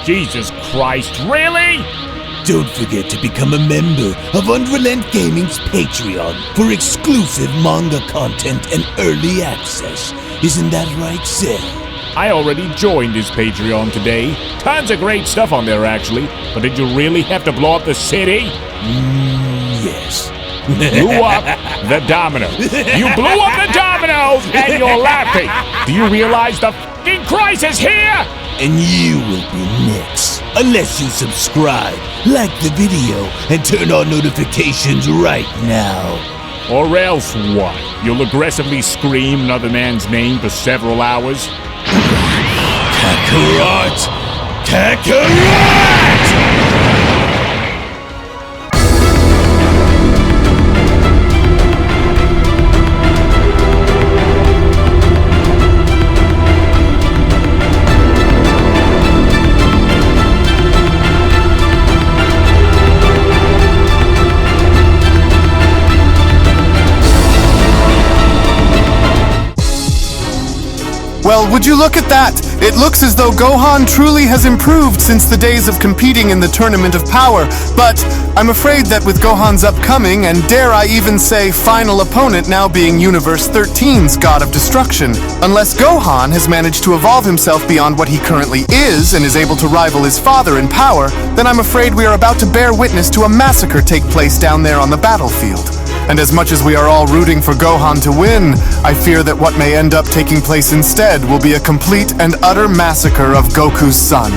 Jesus Christ, really? Don't forget to become a member of UnrealEntGaming's Patreon for exclusive manga content and early access. Isn't that right, Seth? I already joined his Patreon today. Tons of great stuff on there, actually. But did you really have to blow up the city? Yes. Blew up the domino. You blew up the dominoes and you're laughing. Do you realize the f***ing crisis here? And you will be next. Unless you subscribe, like the video, and turn on notifications right now. Or else what? You'll aggressively scream another man's name for several hours? Kakarot! Kakarot! Well, would you look at that? It looks as though Gohan truly has improved since the days of competing in the Tournament of Power, but I'm afraid that with Gohan's upcoming, and dare I even say final opponent now being Universe 13's God of Destruction, unless Gohan has managed to evolve himself beyond what he currently is and is able to rival his father in power, then I'm afraid we are about to bear witness to a massacre take place down there on the battlefield. And as much as we are all rooting for Gohan to win, I fear that what may end up taking place instead will be a complete and utter massacre of Goku's son.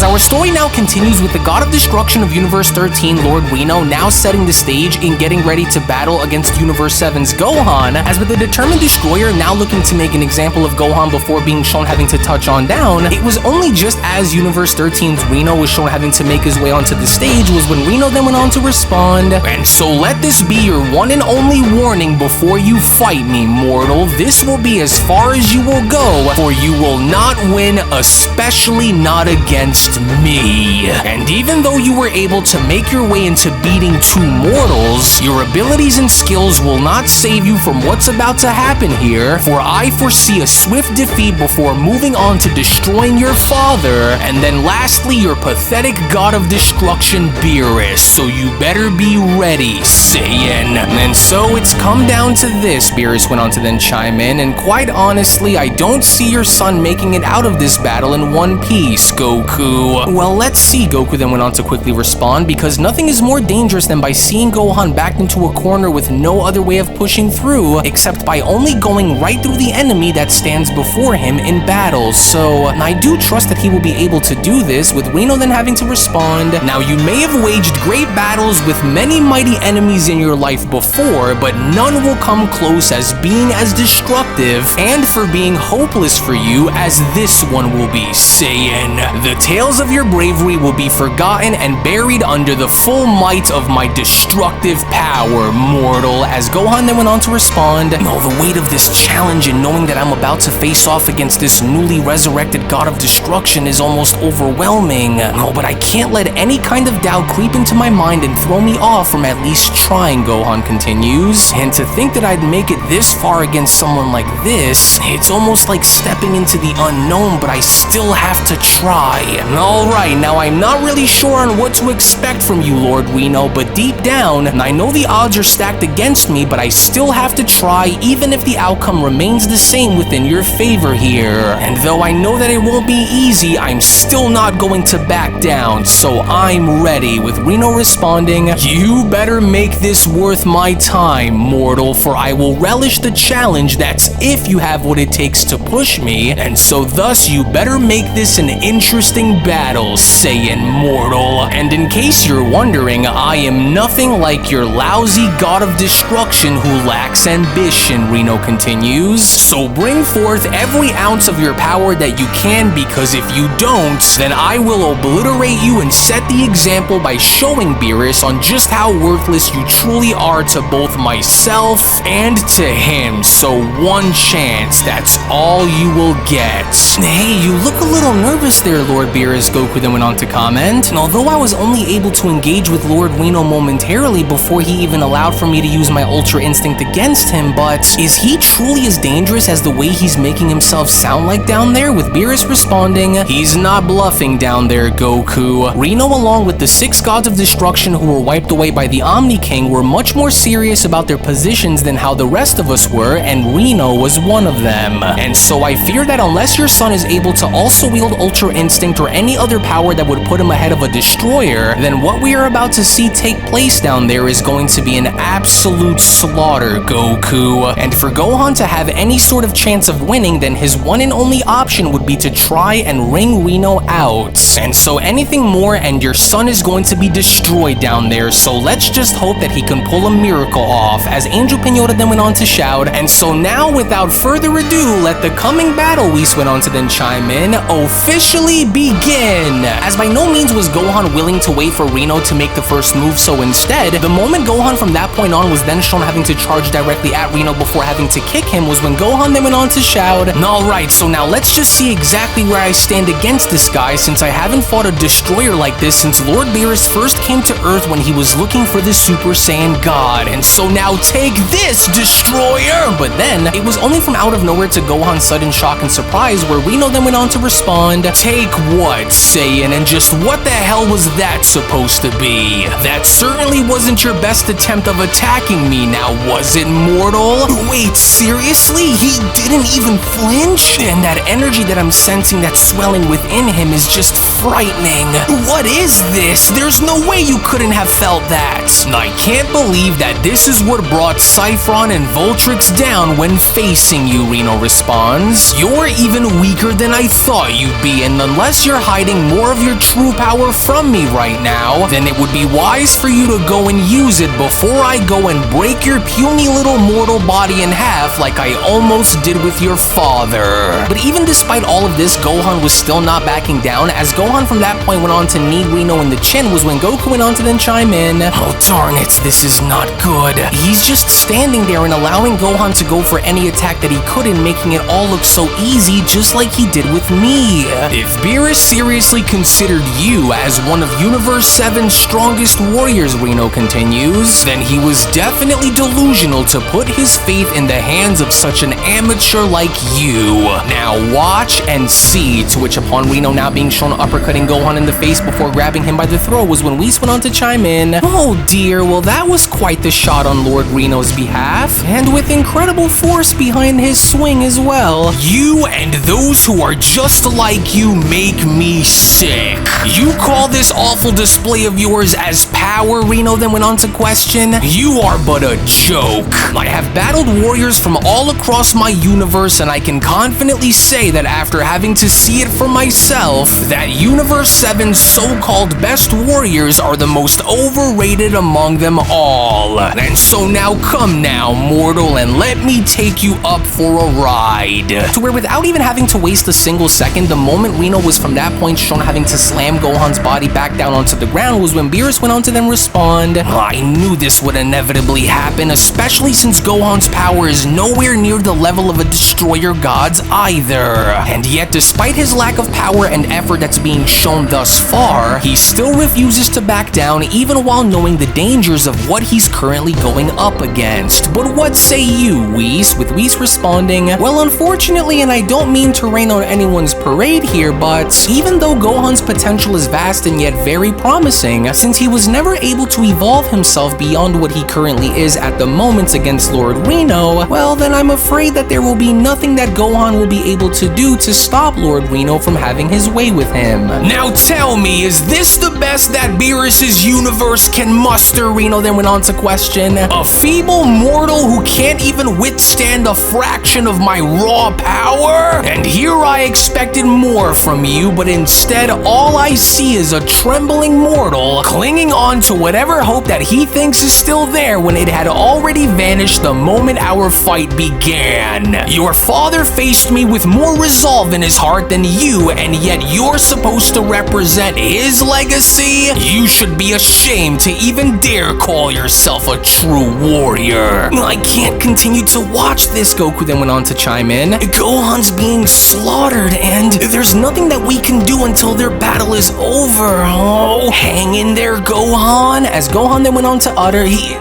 Our story now continues with the God of Destruction of Universe 13, Lord Reno, now setting the stage in getting ready to battle against Universe 7's Gohan, as with the determined destroyer now looking to make an example of Gohan before being shown having to touch on down. It was only just as Universe 13's Reno was shown having to make his way onto the stage was when Reno then went on to respond, "And so let this be your one and only warning before you fight me, mortal. This will be as far as you will go, for you will not win, especially not against me. And even though you were able to make your way into beating two mortals, your abilities and skills will not save you from what's about to happen here, for I foresee a swift defeat before moving on to destroying your father, and then lastly your pathetic God of Destruction, Beerus, so you better be ready, Saiyan." And so it's come down to this, Beerus went on to then chime in, "and quite honestly, I don't see your son making it out of this battle in one piece, Goku." "Well, let's see," Goku then went on to quickly respond, "because nothing is more dangerous than by seeing Gohan backed into a corner with no other way of pushing through, except by only going right through the enemy that stands before him in battle. So, I do trust that he will be able to do this," with Reno then having to respond, "Now you may have waged great battles with many mighty enemies in your life before, but none will come close as being as destructive and for being hopeless for you as this one will be, Saiyan. The tales of your bravery will be forgotten and buried under the full might of my destructive power, mortal," as Gohan then went on to respond, "No, the weight of this challenge and knowing that I'm about to face off against this newly resurrected God of Destruction is almost overwhelming. No, but I can't let any kind of doubt creep into my mind and throw me off from at least trying," Gohan continues, "and to think that I'd make it this far against someone like this, it's almost like stepping into the unknown, but I still have to try. Alright, now I'm not really sure on what to expect from you, Lord Reno, but deep down, I know the odds are stacked against me, but I still have to try even if the outcome remains the same within your favor here. And though I know that it won't be easy, I'm still not going to back down, so I'm ready," with Reno responding, "You better make this worth my time, mortal, for I will relish the challenge that's if you have what it takes to push me, and so thus you better make this an interesting battle. battle, Saiyan mortal. And in case you're wondering, I am nothing like your lousy god of destruction who lacks ambition, Reno continues. So bring forth every ounce of your power that you can, because if you don't, then I will obliterate you and set the example by showing Beerus on just how worthless you truly are to both myself and to him. So one chance, that's all you will get. Hey, you look a little nervous there, Lord Beerus, Goku then went on to comment. And although I was only able to engage with Lord Reno momentarily before he even allowed for me to use my Ultra Instinct against him, but is he truly as dangerous as the way he's making himself sound like down there? With Beerus responding, he's not bluffing down there, Goku. Reno, along with the 6 gods of destruction who were wiped away by the Omni King, were much more serious about their positions than how the rest of us were, and Reno was one of them. And so I fear that unless your son is able to also wield Ultra Instinct or any other power that would put him ahead of a destroyer, then what we are about to see take place down there is going to be an absolute slaughter, Goku. And for Gohan to have any sort of chance of winning, then his one and only option would be to try and wring Reno out. And so anything more and your son is going to be destroyed down there, so let's just hope that he can pull a miracle off, as Angel Pinota then went on to shout. And so now, without further ado, let the coming battle, Whis went on to then chime in, officially begin. As by no means was Gohan willing to wait for Reno to make the first move, so instead, the moment Gohan from that point on was then shown having to charge directly at Reno before having to kick him was when Gohan then went on to shout, alright, so now let's just see exactly where I stand against this guy, since I haven't fought a destroyer like this since Lord Beerus first came to Earth when he was looking for the Super Saiyan God. And so now take this, destroyer! But then, it was only from out of nowhere to Gohan's sudden shock and surprise where Reno then went on to respond, take what, Saiyan, and just what the hell was that supposed to be? That certainly wasn't your best attempt of attacking me, now was it, mortal? Wait, seriously? He didn't even flinch? And that energy that I'm sensing that's swelling within him is just frightening. What is this? There's no way you couldn't have felt that. I can't believe that this is what brought Saffron and Voltrix down when facing you, Reno responds. You're even weaker than I thought you'd be, and unless you're hiding more of your true power from me right now, then it would be wise for you to go and use it before I go and break your puny little mortal body in half like I almost did with your father. But even despite all of this, Gohan was still not backing down, as Gohan from that point went on to knee Reno in the chin was when Goku went on to then chime in, oh darn it, this is not good. He's just standing there and allowing Gohan to go for any attack that he could and making it all look so easy, just like he did with me. If Beerus seriously considered you as one of Universe 7's strongest warriors, Reno continues, then he was definitely delusional to put his faith in the hands of such an amateur like you. Now watch and see, to which upon Reno now being shown uppercutting Gohan in the face before grabbing him by the throat was when Whis went on to chime in, oh dear, well that was quite the shot on Lord Reno's behalf, and with incredible force behind his swing as well. You and those who are just like you make me sick. You call this awful display of yours as power, Reno then went on to question? You are but a joke. I have battled warriors from all across my universe, and I can confidently say that after having to see it for myself, that Universe 7's so-called best warriors are the most overrated among them all. And so now come now, mortal, and let me take you up for a ride. To where without even having to waste a single second, the moment Reno was from that point shown having to slam Gohan's body back down onto the ground was when Beerus went on to them respond, I knew this would inevitably happen, especially since Gohan's power is nowhere near the level of a destroyer god's either. And yet, despite his lack of power and effort that's being shown thus far, he still refuses to back down even while knowing the dangers of what he's currently going up against. But what say you, Whis? With Whis responding, well, unfortunately, and I don't mean to rain on anyone's parade here, but even though Gohan's potential is vast and yet very promising, since he was never able to evolve himself beyond what he currently is at the moment against Lord Reno, well, then I'm afraid that there will be nothing that Gohan will be able to do to stop Lord Reno from having his way with him. Now tell me, is this the best that Beerus's universe can muster? Reno then went on to question. A feeble mortal who can't even withstand a fraction of my raw power? And here I expected more from you, but instead instead, all I see is a trembling mortal clinging on to whatever hope that he thinks is still there when it had already vanished the moment our fight began. Your father faced me with more resolve in his heart than you, and yet you're supposed to represent his legacy? You should be ashamed to even dare call yourself a true warrior. I can't continue to watch this, Goku then went on to chime in. Gohan's being slaughtered, and there's nothing that we can do until their battle is over. Oh, hang in there, Gohan. As Gohan then went on to utter, he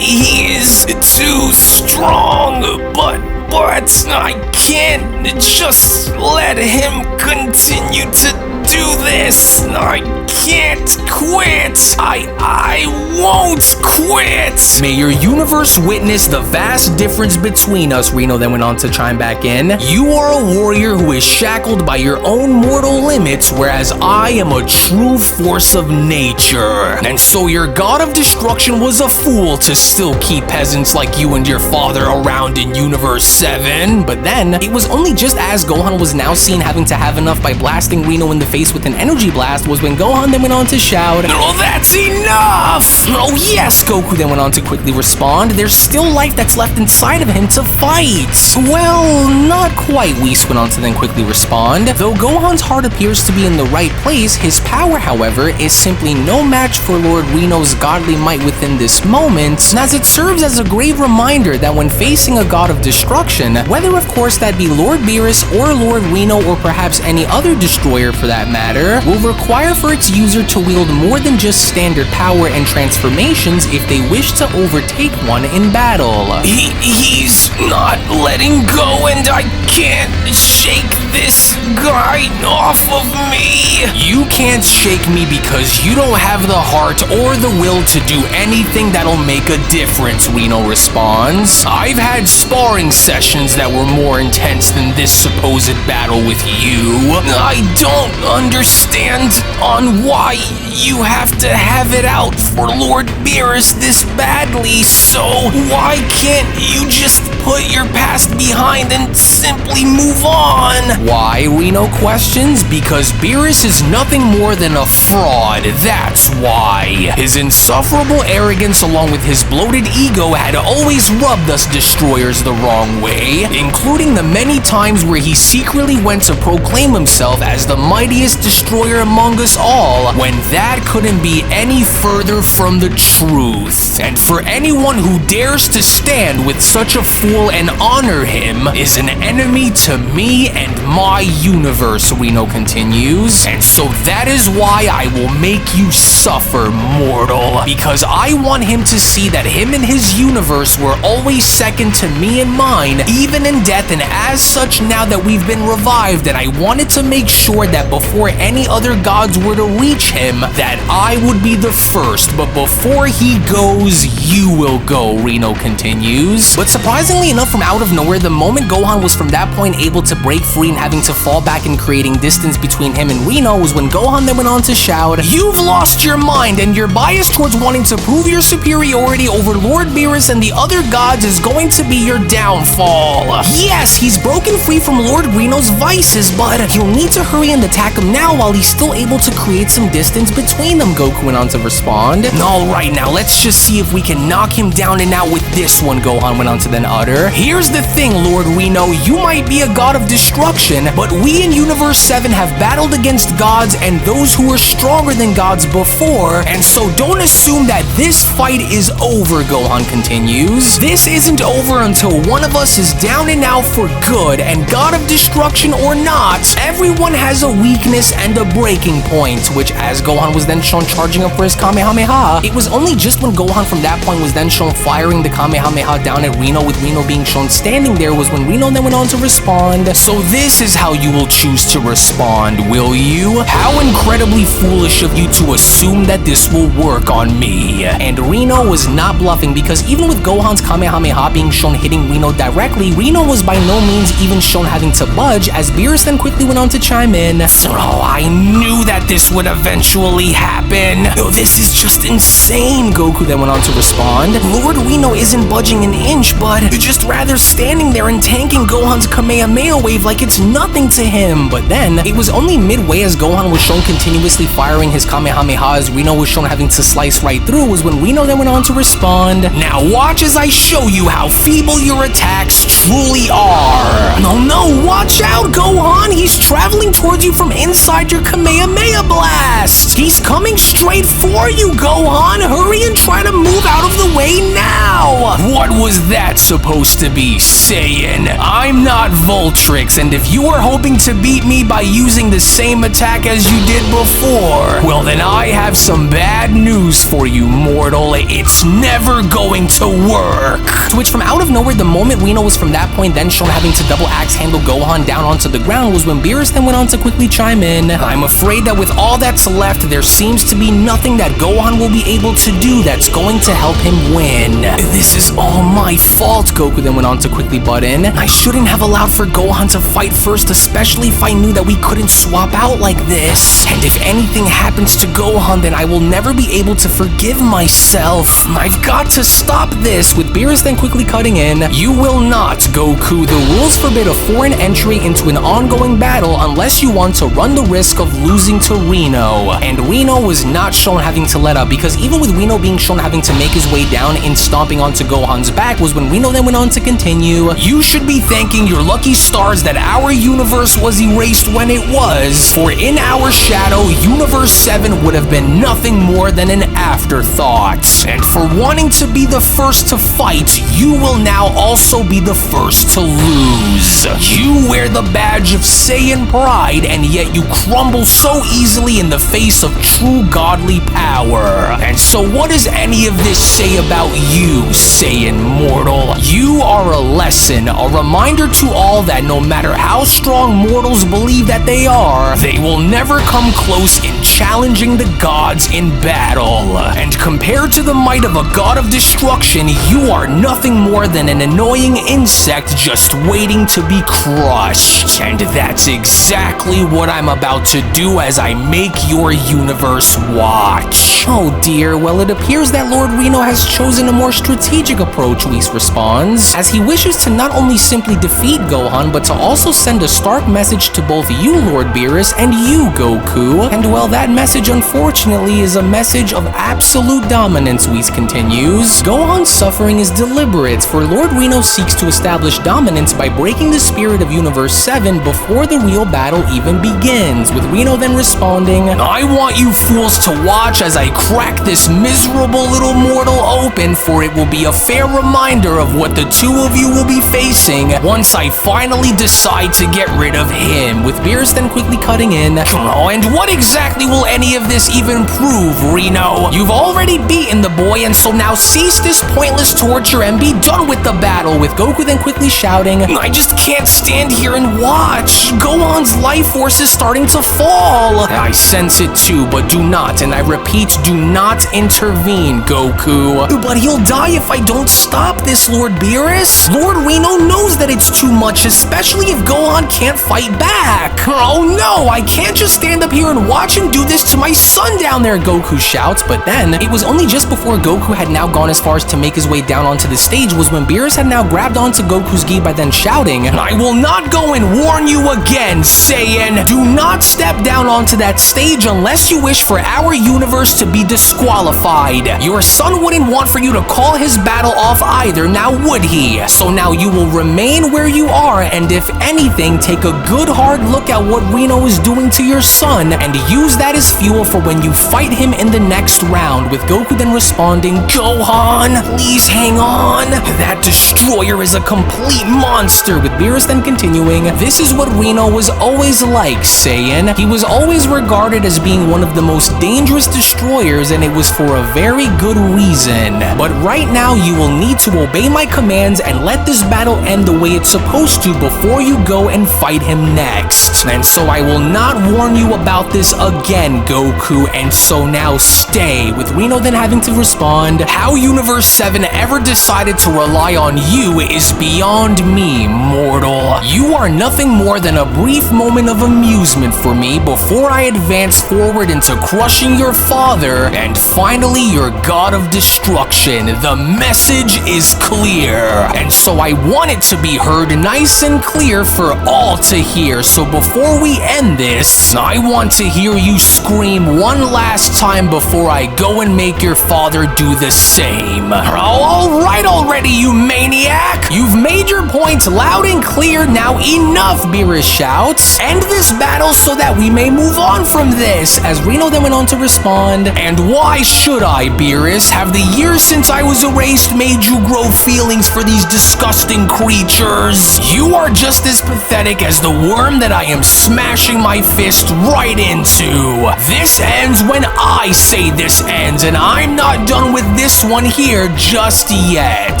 is too strong, but I can't just let him continue to do this. I can't quit. I won't quit. May your universe witness the vast difference between us, Reno then went on to chime back in. You are a warrior who is shackled by your own mortal limits, whereas I am a true force of nature. And so your god of destruction was a fool to still keep peasants like you and your father around in Universe 7. But then, it was only just as Gohan was now seen having to have enough by blasting Reno in the face with an energy blast was when Gohan then went on to shout, "Oh, that's enough!" Oh yes, Goku then went on to quickly respond, there's still life that's left inside of him to fight. Well, not quite, Whis went on to then quickly respond. Though Gohan's heart appears to be in the right place, his power, however, is simply no match for Lord Reno's godly might within this moment, as it serves as a grave reminder that when facing a god of destruction, whether of course that be Lord Beerus or Lord Reno or perhaps any other destroyer for that matter, will require for its user to wield more than just standard power and transformations if they wish to overtake one in battle. He's not letting go, and I can't shake this guy off of me. You can't shake me because you don't have the heart or the will to do anything that'll make a difference, Reno responds. I've had sparring sessions that were more intense than this supposed battle with you. I don't understand on why you have to have it out for Lord Beerus this badly, so why can't you just put your past behind and simply move on? Why, Reno questions? Because Beerus is nothing more than a fraud, that's why. His insufferable arrogance along with his bloated ego had always rubbed us destroyers the wrong way, including the many times where he secretly went to proclaim himself as the mightiest destroyer among us all, when that couldn't be any further from the truth. And for anyone who dares to stand with such a fool and honor him is an enemy to me and my universe, Reno continues. And so that is why I will make you suffer, mortal, because I want him to see that him and his universe were always second to me and mine, even in death, and as such, now that we've been revived, and I wanted to make sure that before any other gods were to reach him, that I would be the first, but before he goes, you will go, Reno continues. But surprisingly enough, from out of nowhere, the moment Gohan was from that point able to break free and having to fall back and creating distance between him and Reno was when Gohan then went on to shout, "You've lost your mind, and your bias towards wanting to prove your superiority over Lord Beerus and the other gods is going to be your downfall. Yes, he's broken free from Lord Reno's vices, but you'll need to hurry and attack him now while he's still able to create some distance between them," Goku went on to respond. "Alright, now let's just see if we can knock him down and out with this one," Gohan went on to then utter. "Here's the thing, Lord Reno, you might be a god of destruction, but we in Universe 7 have battled against gods and those who were stronger than gods before, and so don't assume that this fight is over," Gohan continues. "This isn't over until one of us is down and out for good, and god of destruction or not, everyone has a weakness and a breaking point," which as Gohan was then shown charging up for his Kamehameha, it was only just when Gohan from that point was then shown firing the Kamehameha down at Reno with Reno being shown standing there was when Reno then went on to respond, "So this is how you will choose to respond, will you? How incredibly foolish of you to assume that this will work on me." And Reno was not bluffing, because even with Gohan's Kamehameha being shown hitting Reno directly, Reno was by no means even shown having to budge, as Beerus then quickly went on to chime in, "Oh, I knew that this would eventually happen. Oh, this is just insane," Goku then went on to respond. "Lord Reno isn't budging an inch, but just rather standing there and tanking Gohan's Kamehameha wave like it's nothing to him. But then, it was only midway as Gohan was shown continuously firing his Kamehameha as Reno was shown having to slice right through was when Reno then went on to respond, "Now watch as I show you how feeble your attacks truly are." No, watch out, Gohan! He's traveling towards you from inside your Kamehameha blast! He's coming straight for you, Gohan! Hurry and try to move out of the way now! What was that supposed to be, Saiyan? I'm not Voltrix, and if you were hoping to beat me by using the same attack as you did before, well then I have some bad news for you, mortal. It's never going to work. To which from out of nowhere, the moment Reno was from that point then shown having to double axe handle Gohan down onto the ground was when Beerus then went on to quickly chime in. "I'm afraid that with all that's left, there seems to be nothing that Gohan will be able to do that's going to help him win. This is all my fault," Goku then went on to quickly butt in. "I shouldn't have allowed for Gohan to fight first, especially if I knew that we couldn't swap out like this. And if anything happens to Gohan, then I will never be able to forgive myself. I've got to stop this," with Beerus then quickly cutting in. "You will not, Goku. The rules forbid a foreign entry into an ongoing battle unless you want to run the risk of losing to Reno." And Reno was not shown having to let up, because even with Reno being shown having to make his way down and stomping onto Gohan's back was when Reno then went on to continue. "You should be thanking your lucky stars that our universe was erased when it was, for in our shadow, Universe 7 would have been nothing more than an afterthought. And for wanting to be the first to fight, you will now also be the first to lose. You wear the badge of Saiyan pride, and yet you crumble so easily in the face of true godly power. And so what does any of this say about you, Saiyan mortal? You are a lesson, a reminder to all that no matter how strong mortals believe that they are, they will never come close in challenging the gods in battle. And compared to the might of a god of destruction, you are nothing more than an annoying insect just waiting to be crushed. And that's exactly what I'm about to do as I make your universe watch." Oh dear, well it appears that Lord Reno has chosen a more strategic approach, Whis responds, as he wishes to not only simply defeat Gohan, but to also send a stark message to both you, Lord Beerus, and you, Goku. And well, that message unfortunately is a message of absolute dominance, Whis continues. "Gohan's suffering is deliberate, for Lord Reno seeks to establish dominance by breaking the spirit of Universe 7 before the real battle even begins," with Reno then responding, "I want you fools to watch as I crack this miserable little mortal open, for it will be a fair reminder of what the two of you will be facing once I finally decide to get rid of him," with Beerus then quickly cutting in. "Oh, and what exactly will any of this even prove, Reno? You've already beaten the boy, and so now cease this pointless torture and be done with the battle," with Goku then quickly shouting, "I just can't stand here and watch. Gohan's life force is starting to fall." "I sense it too, but do not, and I repeat, do not intervene, Goku." "But he'll die if I don't stop this, Lord Beerus. Lord Reno knows that it's too much, especially if Gohan can't fight back." "Oh no, I can't just stand up here and watch him do this to my son down there," Goku shouts. But then, it was only just before Goku had now gone as far as to make his way down onto the stage was when Beerus had now grabbed onto Goku's gi by then shouting, "I will not go and warn you again, Saiyan. Do not step down onto that stage unless you wish for our universe to be disqualified. Your son wouldn't want for you to call his battle off either, now would he? So now you will remain where you are, and if anything, take a good hard look at what Reno is doing to your son, and use that as fuel for when you fight him in the next round," with Goku then responding, "Gohan, please hang on. That destroyer is a complete monster," with Beerus then continuing, "This is what Reno was always like, Saiyan. He was always regarded as being one of the most dangerous destroyers, and it was for a very good reason. But right now, you will need to obey my commands and let this battle end the way it's supposed to before you go and fight him next. And so I will not warn you about this again, Goku, and so now stay," with Reno then having to respond, "How Universe 7 ever decided to rely on you is beyond me, mortal. You are nothing more than a brief moment of amusement for me before I advance forward into crushing your father and finally your god of destruction. The message is clear, and so I want it to be heard nice and clear for all to hear. So before we end this, I want to hear you scream one last time before I go and make your father do the same. Alright already, you maniac! You've made your point loud and clear. Now enough, Beerus shouts. End this battle so that we may move on from this, as Reno then went on to respond. And why should I, Beerus? Have the years since I was erased made you grow feelings for these disgusting creatures? You are just as pathetic as the worm that I am smashing my fist right into. This ends when I say this ends, and I'm not done with this one here just yet.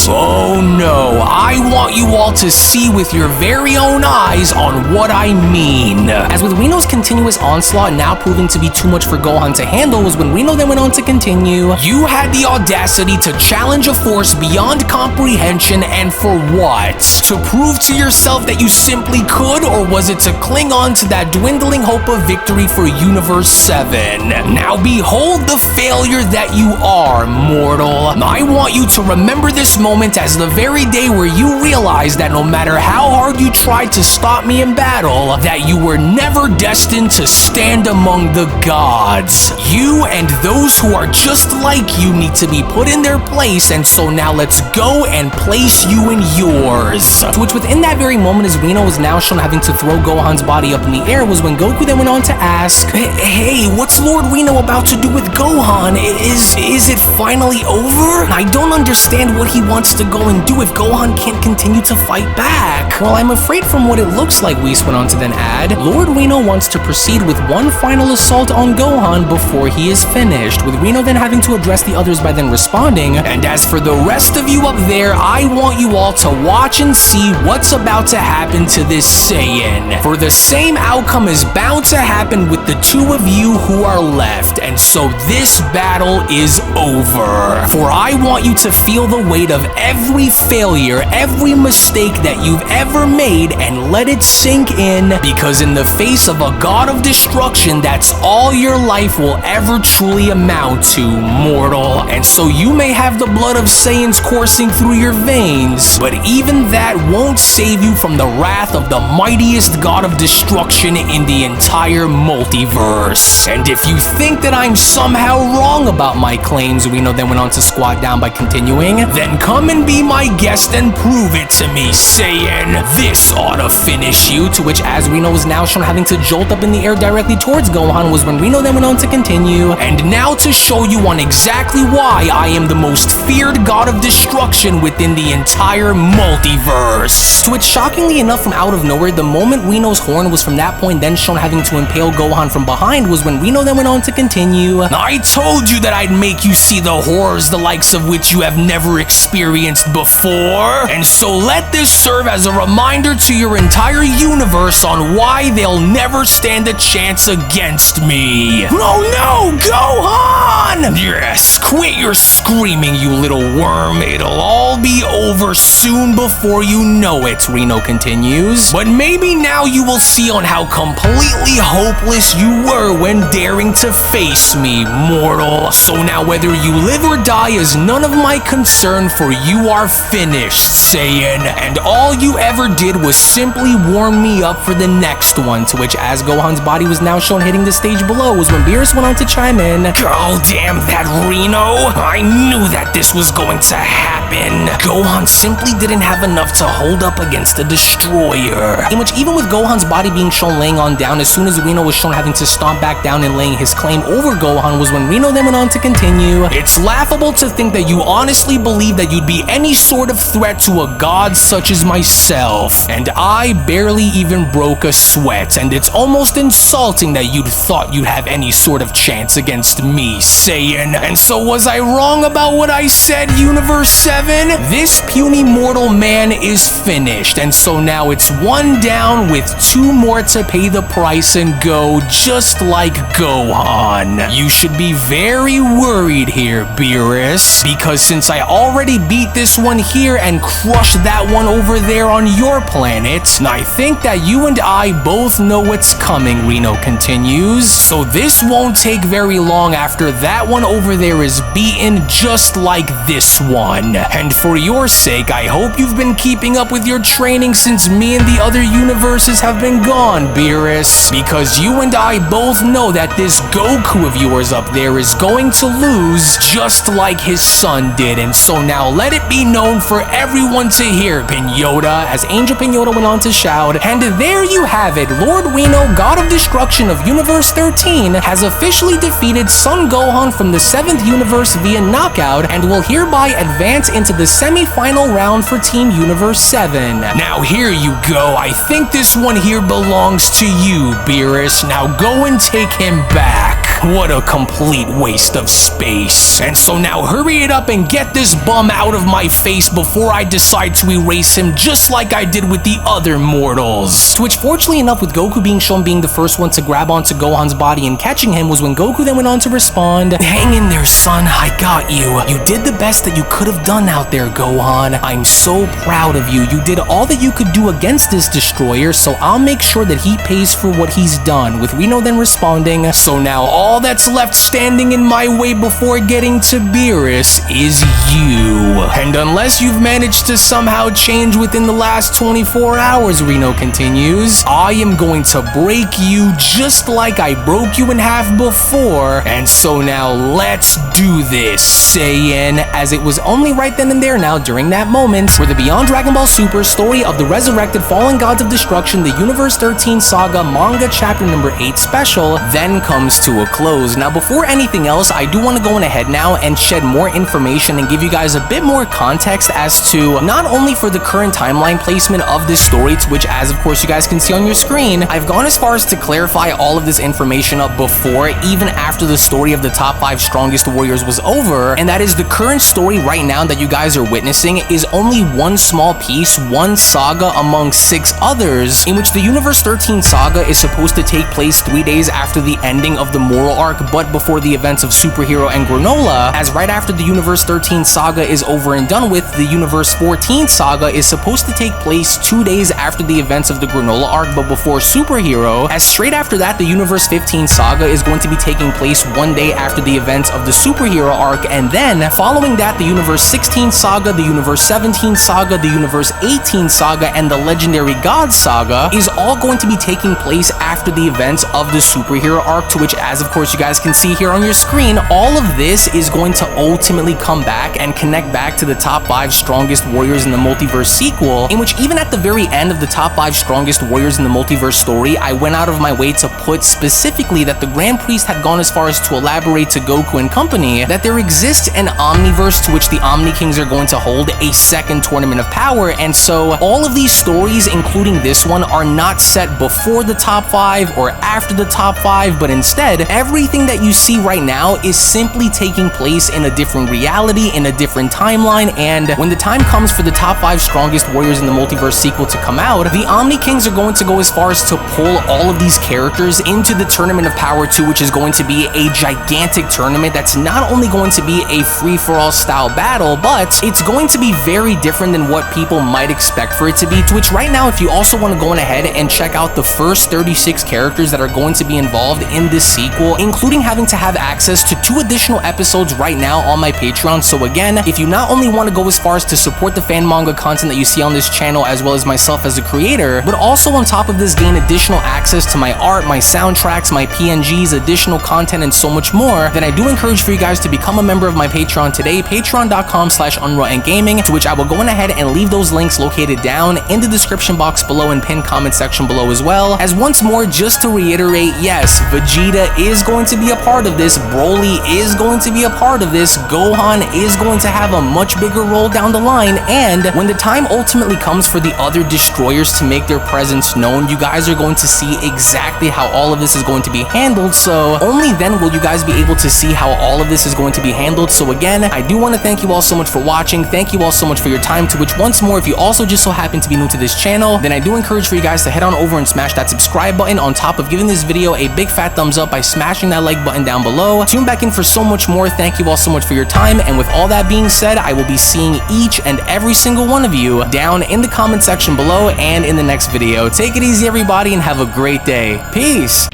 Oh no, I want you all to see with your very own eyes on what I mean. As with Reno's continuous onslaught now proving to be too much for Gohan to handle was when Reno then went on to continue. You had the audacity to challenge a force beyond comprehension, and for what? To prove to yourself that you simply could, or was it to cling on to that dwindling hope of victory for Universe 7? Now behold the failure that you are, mortal. I want you to remember this moment as the very day where you realized that no matter how hard you tried to stop me in battle, that you were never destined to stand among the gods. You and those who are just like you need to be put in their place, and so now let's go and place you in yours. To which within that very moment, as Reno was now shown having to throw Gohan's body up in the air, was when Goku then went on to ask, Hey, what's Lord Reno about to do with Gohan? Is it finally over? I don't understand what he wants to go and do if Gohan can't continue to fight back. Well, I'm afraid from what it looks like, Whis went on to then add, Lord Reno wants to proceed with one final assault on Gohan before he is finished, with Reno then having to address the others by then responding, and as for the rest of you up there, I want you all to watch and see what's about to happen to this Saiyan. For the same outcome is bound to happen with the two of you who are left, and so this battle is over. For I want you to feel the weight of every failure, every mistake that you've ever made, and let it sink in, because in the face of a god of destruction, that's all your life will ever truly amount to, mortal. And so you may have the blood of Saiyans coursing through your veins, but even that won't save you from the wrath of the mightiest god of destruction in the entire multiverse. And if you think that I'm somehow wrong about my claims, Reno then went on to squat down by continuing, then come and be my guest and prove it to me, Saiyan. This ought to finish you. To which, as Reno was now shown having to jolt up in the air directly towards Gohan, was when Reno then went on to continue, and now to show you on exactly why I am the most feared god of destruction within the entire multiverse. To which, shockingly enough, from out of nowhere, the moment Reno's horn was from that point then shown having to impale Gohan from behind was when Reno then went on to continue, I told you that I'd make you see the horrors the likes of which you have never experienced before, and so let this serve as a reminder to your entire universe on why they'll never stand a chance against me. No, Gohan! Yes, quit your screaming, you little worm. It'll all be over soon before you know it, Reno continues. But maybe now you will see on how completely hopeless you were when daring to face me, mortal. So now whether you live or die is none of my concern, for you are finished, Saiyan. And all you ever did was simply warm me up for the next one. To which, as Gohan's body was now shown hitting the stage below, was when Beerus went on to chime in, Oh damn that Reno! I knew that this was going to happen. Gohan simply didn't have enough to hold up against the destroyer. In which, even with Gohan's body being shown laying on down, as soon as Reno was shown having to stomp back down and laying his claim over Gohan, was when Reno then went on to continue, It's laughable to think that you honestly believe that you'd be any sort of threat to a god such as myself, and I barely even broke a sweat, and it's almost insulting that you'd thought you'd have any sort of chance against me, Saiyan. And so was I wrong about what I said, Universe 7? This puny mortal man is finished, and so now it's one down with two more to pay the price and go, just like Gohan. You should be very worried here, Beerus, because since I already beat this one here and crushed that one over there on your planet, planet. I think that you and I both know what's coming, Reno continues. So this won't take very long after that one over there is beaten, just like this one. And for your sake, I hope you've been keeping up with your training since me and the other universes have been gone, Beerus. Because you and I both know that this Goku of yours up there is going to lose just like his son did. And so now let it be known for everyone to hear, Pinota, as Angel Pinota went on to shout. And there you have it. Lord Reno, God of Destruction of Universe 13, has officially defeated Son Gohan from the 7th universe via knockout and will hereby advance into the semi-final round for Team Universe 7. Now here you go. I think this one here belongs to you, Beerus. Now go and take him back. What a complete waste of space. And so now hurry it up and get this bum out of my face before I decide to erase him just like I did with the other mortals. To which, fortunately enough, with Goku being shown being the first one to grab onto Gohan's body and catching him, was when Goku then went on to respond, "Hang in there, son, I got you. You did the best that you could have done out there, Gohan. I'm so proud of you. You did all that you could do against this destroyer, so I'll make sure that he pays for what he's done." With Reno then responding, "So now all that's left standing in my way before getting to Beerus is you. And unless you've managed to somehow change within the last 24 hours, Reno continues, I am going to break you just like I broke you in half before. And so now let's do this, Saiyan," as it was only right then and there now during that moment where the Beyond Dragon Ball Super story of the resurrected fallen gods of destruction, the Universe 13 Saga Manga chapter number 8 special then comes to a close. Now before anything else, I do want to go on ahead now and shed more information and give you guys a bit more context as to not only for the current timeline placement of this story, to which, as of course you guys can see on your screen, I've gone as far as to clarify all of this information up before, even after the story of the top 5 strongest warriors was over, and that is the current story right now that you guys are witnessing is only one small piece, one saga among 6 others, in which the Universe 13 saga is supposed to take place 3 days after the ending of the Moral arc, but before the events of Superhero and Granolah, as right after the Universe 13 saga is over and done with, the Universe 14 saga is supposed to take place 2 days after the events of the Granolah arc, but before Superhero, as straight after that, the Universe 15 saga is going to be taking place 1 day after the events of the Superhero arc, and then following that, the Universe 16 saga, the Universe 17 saga, the Universe 18 saga, and the Legendary God saga is all going to be taking place after the events of the Superhero arc, to which, as of course you guys can see here on your screen, all of this is going to ultimately come back and connect back to the top 5 strongest warriors in the Multiverse sequel, in which even at the very end of the top 5 strongest warriors in the Multiverse story, I went out of my way to put specifically that the Grand Priest had gone as far as to elaborate to Goku and company that there exists an Omniverse to which the Omni Kings are going to hold a second tournament of power, and so all of these stories, including this one, are not set before the top 5 or after the top 5, but instead, everything that you see right now is simply taking place in a different reality, in a different timeline, and when the time comes for the top 5 strongest warriors in the Multiverse sequel to come out, the Omni Kings are going to go as far as to pull all of these characters into the Tournament of Power 2, which is going to be a gigantic tournament that's not only going to be a free-for-all style battle, but it's going to be very different than what people might expect for it to be, to which right now, if you also want to go on ahead and check out the first 36 characters that are going to be involved in this sequel, including having to have access to 2 additional episodes right now on my Patreon. So again, if you not only want to go as far as to support the fan manga content that you see on this channel as well as myself as a creator, but also on top of this gain additional access to my art, my soundtracks, my PNGs, additional content, and so much more, then I do encourage for you guys to become a member of my Patreon today, patreon.com/UnrealEntGaming, to which I will go on ahead and leave those links located down in the description box below and pinned comment section below as well. As once more, just to reiterate, yes, Vegeta is going to be a part of this, Broly is going to be a part of this, Gohan is going to have a much bigger role down the line, and when the time ultimately comes for the other destroyers to make their presence known, you guys are going to see exactly how all of this is going to be handled, so only then will you guys be able to see how all of this is going to be handled. So again, I do want to thank you all so much for watching, thank you all so much for your time, to which once more, if you also just so happen to be new to this channel, then I do encourage for you guys to head on over and smash that subscribe button on top of giving this video a big fat thumbs up by smashing smashing that like button down below. Tune back in for so much more. Thank you all so much for your time. And with all that being said, I will be seeing each and every single one of you down in the comment section below and in the next video. Take it easy, everybody, and have a great day. Peace.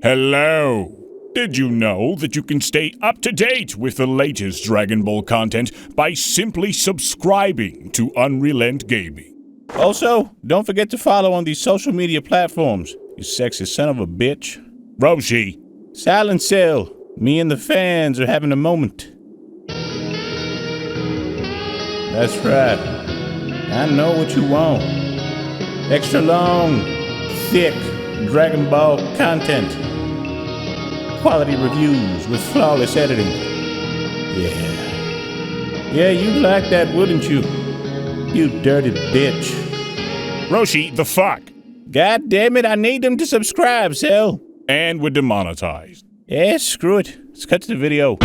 Hello. Did you know that you can stay up to date with the latest Dragon Ball content by simply subscribing to UnrealEntGaming? Also, don't forget to follow on these social media platforms, you sexy son of a bitch. Roshi. Silent Cell, me and the fans are having a moment. That's right. I know what you want. Extra long, thick Dragon Ball content. Quality reviews with flawless editing. Yeah, you'd like that, wouldn't you? You dirty bitch. Roshi, the fuck? God damn it, I need them to subscribe, Cell. And we're demonetized. Yeah, screw it. Let's cut to the video.